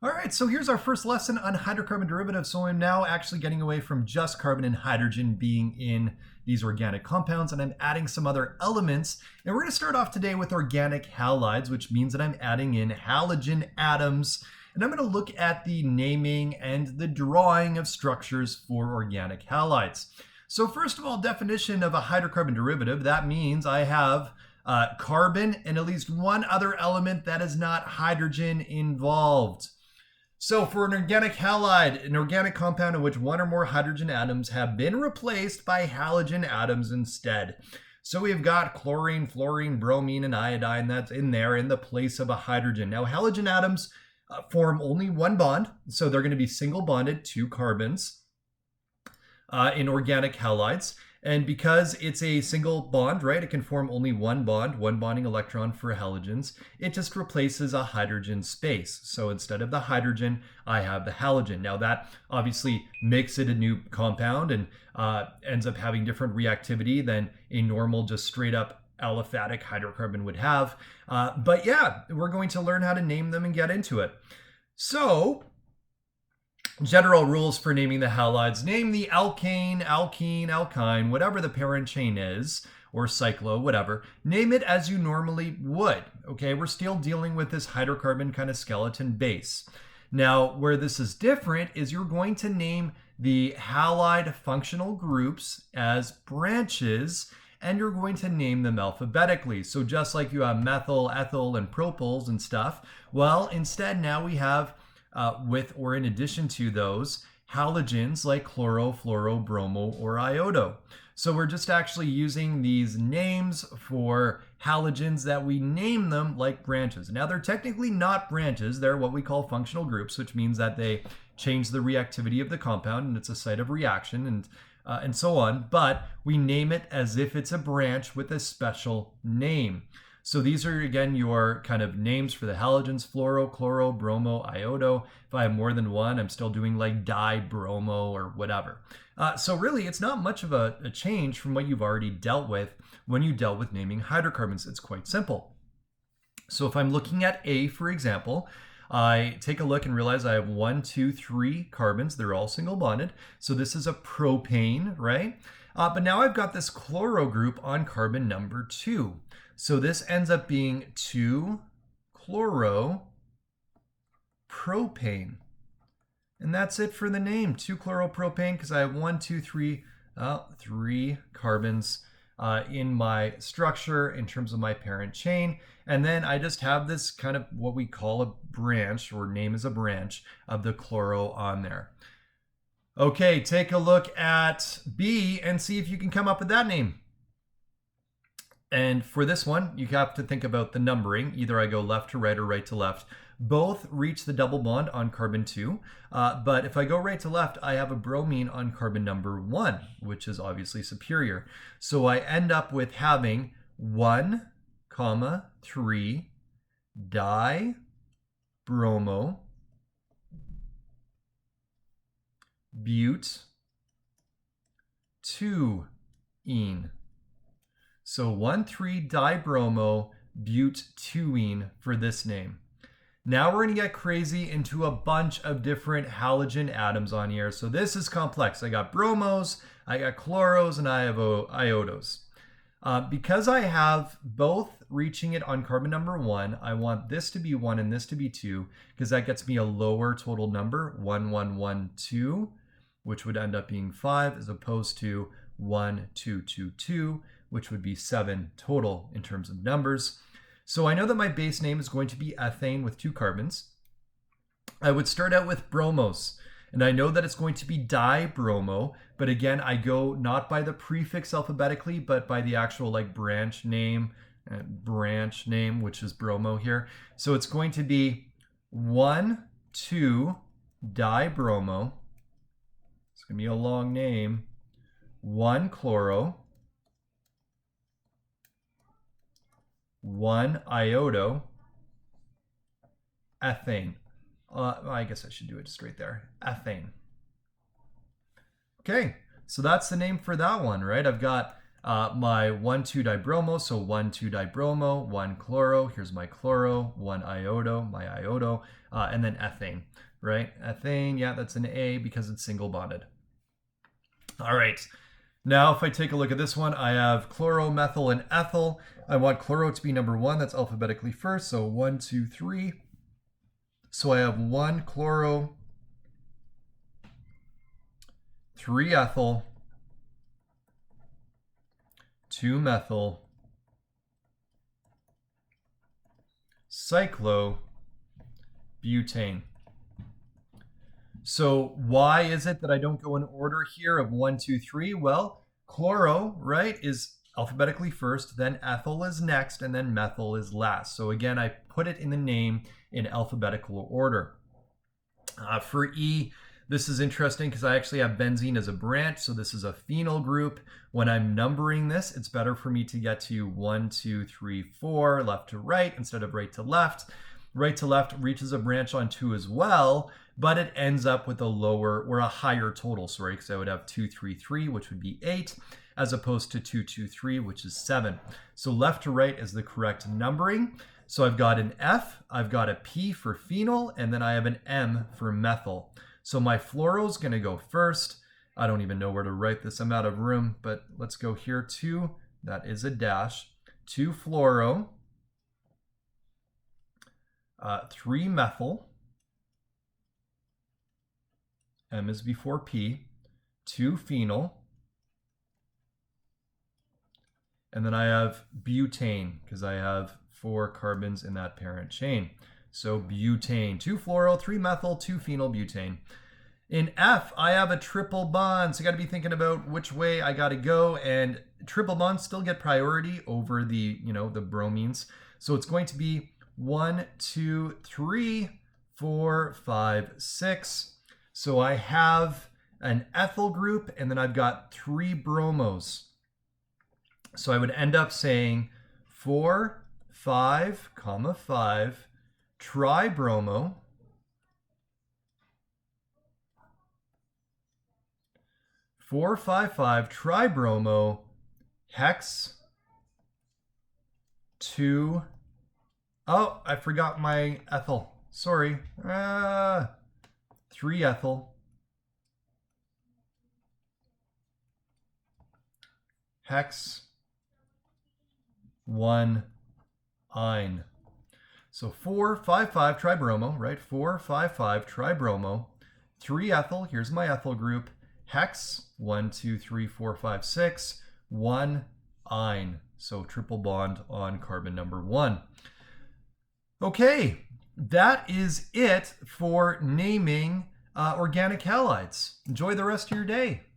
All right, so here's our first lesson on hydrocarbon derivatives. So I'm now actually getting away from just carbon and hydrogen being in these organic compounds, and I'm adding some other elements. And we're going to start off today with organic halides, which means that I'm adding in halogen atoms. And I'm going to look at the naming and the drawing of structures for organic halides. So first of all, definition of a hydrocarbon derivative, that means I have carbon and at least one other element that is not hydrogen involved. So for an organic halide, an organic compound in which one or more hydrogen atoms have been replaced by halogen atoms instead. So we've got chlorine, fluorine, bromine, and iodine that's in there in the place of a hydrogen. Now halogen atoms form only one bond, so they're going to be single bonded to carbons in organic halides. And because it's a single bond, right, it can form only one bond, one bonding electron for halogens. It just replaces a hydrogen space. So instead of the hydrogen, I have the halogen. Now that obviously makes it a new compound and ends up having different reactivity than a normal, just straight up aliphatic hydrocarbon would have. But yeah, we're going to learn how to name them and get into it. So general rules for naming the halides. Name the alkane, alkene, alkyne, whatever the parent chain is, or cyclo, whatever. Name it as you normally would. Okay, we're still dealing with this hydrocarbon kind of skeleton base. Now, where this is different is you're going to name the halide functional groups as branches, and you're going to name them alphabetically. So just like you have methyl, ethyl, and propyls and stuff, well, instead now we have with or in addition to those halogens like chloro, fluoro, bromo, or iodo. So we're just actually using these names for halogens that we name them like branches. Now they're technically not branches, they're what we call functional groups, which means that they change the reactivity of the compound and it's a site of reaction and so on, but we name it as if it's a branch with a special name. So these are, again, your kind of names for the halogens: fluoro, chloro, bromo, iodo. If I have more than one, I'm still doing like dibromo or whatever. So really, it's not much of a change from what you've already dealt with when you dealt with naming hydrocarbons. It's quite simple. So if I'm looking at A, for example, I take a look and realize I have 1, 2, 3 carbons. They're all single bonded. So this is a propane, right? But now I've got this chloro group on carbon number 2. So this ends up being 2-chloropropane. And that's it for the name, 2-chloropropane, because I have 1, 2, 3, 3 carbons in my structure in terms of my parent chain. And then I just have this kind of what we call a branch, or name as a branch, of the chloro on there. Okay, take a look at B and see if you can come up with that name. And for this one, you have to think about the numbering. Either I go left to right or right to left. Both reach the double bond on carbon 2. But if I go right to left, I have a bromine on carbon number 1, which is obviously superior. So I end up with having 1, 3 dibromo bute 2-ene. So 1,3-dibromo bute-2-ene for this name. Now we're going to get crazy into a bunch of different halogen atoms on here. So this is complex. I got bromos, I got chloros, and I have iodos. Because I have both reaching it on carbon number 1, I want this to be 1 and this to be 2, because that gets me a lower total number, 1, 1, 1, 2, which would end up being 5, as opposed to 1, 2, 2, 2, which would be 7 total in terms of numbers. So I know that my base name is going to be ethane with 2 carbons. I would start out with bromos, and I know that it's going to be dibromo, but again, I go not by the prefix alphabetically, but by the actual like branch name, which is bromo here. So it's going to be 1, 2 dibromo. It's going to be a long name. 1 chloro, 1 iodo, ethane. I guess I should do it just right there. Ethane. Okay, so that's the name for that one, right? I've got my 1,2-dibromo, so 1,2-dibromo, 1 chloro, here's my chloro, 1 iodo, my iodo, and then ethane, right? Ethane, yeah, that's an A because it's single bonded. All right, now if I take a look at this one, I have chloro, methyl, and ethyl. I want chloro to be number 1, that's alphabetically first, so 1, 2, 3. So I have 1 chloro, 3 ethyl, 2 methyl, cyclobutane. So why is it that I don't go in order here of 1, 2, 3? Well, chloro, right, is alphabetically first, then ethyl is next, and then methyl is last. So again, I put it in the name in alphabetical order. For E, this is interesting because I actually have benzene as a branch, so this is a phenyl group. When I'm numbering this, it's better for me to get to 1, 2, 3, 4, left to right instead of right to left. Right to left reaches a branch on 2 as well, but it ends up with a lower or a higher total, sorry, because I would have 2, 3, 3, which would be 8, as opposed to 2, 2, 3, which is 7. So left to right is the correct numbering. So I've got an F, I've got a P for phenyl, and then I have an M for methyl. So my fluoro is going to go first. I don't even know where to write this. I'm out of room, but let's go here. 2, that is a dash. 2 fluoro. 3 methyl. M is before P. 2 phenyl. And then I have butane because I have 4 carbons in that parent chain. So butane, 2 fluoro, 3 methyl, 2 phenyl butane. In F, I have a triple bond. So I got to be thinking about which way I got to go. And triple bonds still get priority over the, the bromines. So it's going to be 1, 2, 3, 4, 5, 6. So I have an ethyl group, and then I've got 3 bromos. So I would end up saying 4, 5, 5, tribromo, 4, 5, 5, tribromo, hex, 2, oh, I forgot my ethyl, sorry, 3 ethyl, hex, 1 ine. So 4, 5, 5 tribromo, right? 4, 5, 5 tribromo, 3 ethyl, here's my ethyl group, hex, 1, 2, 3, 4, 5, 6, 1 ine. So triple bond on carbon number 1. Okay, that is it for naming organic halides. Enjoy the rest of your day.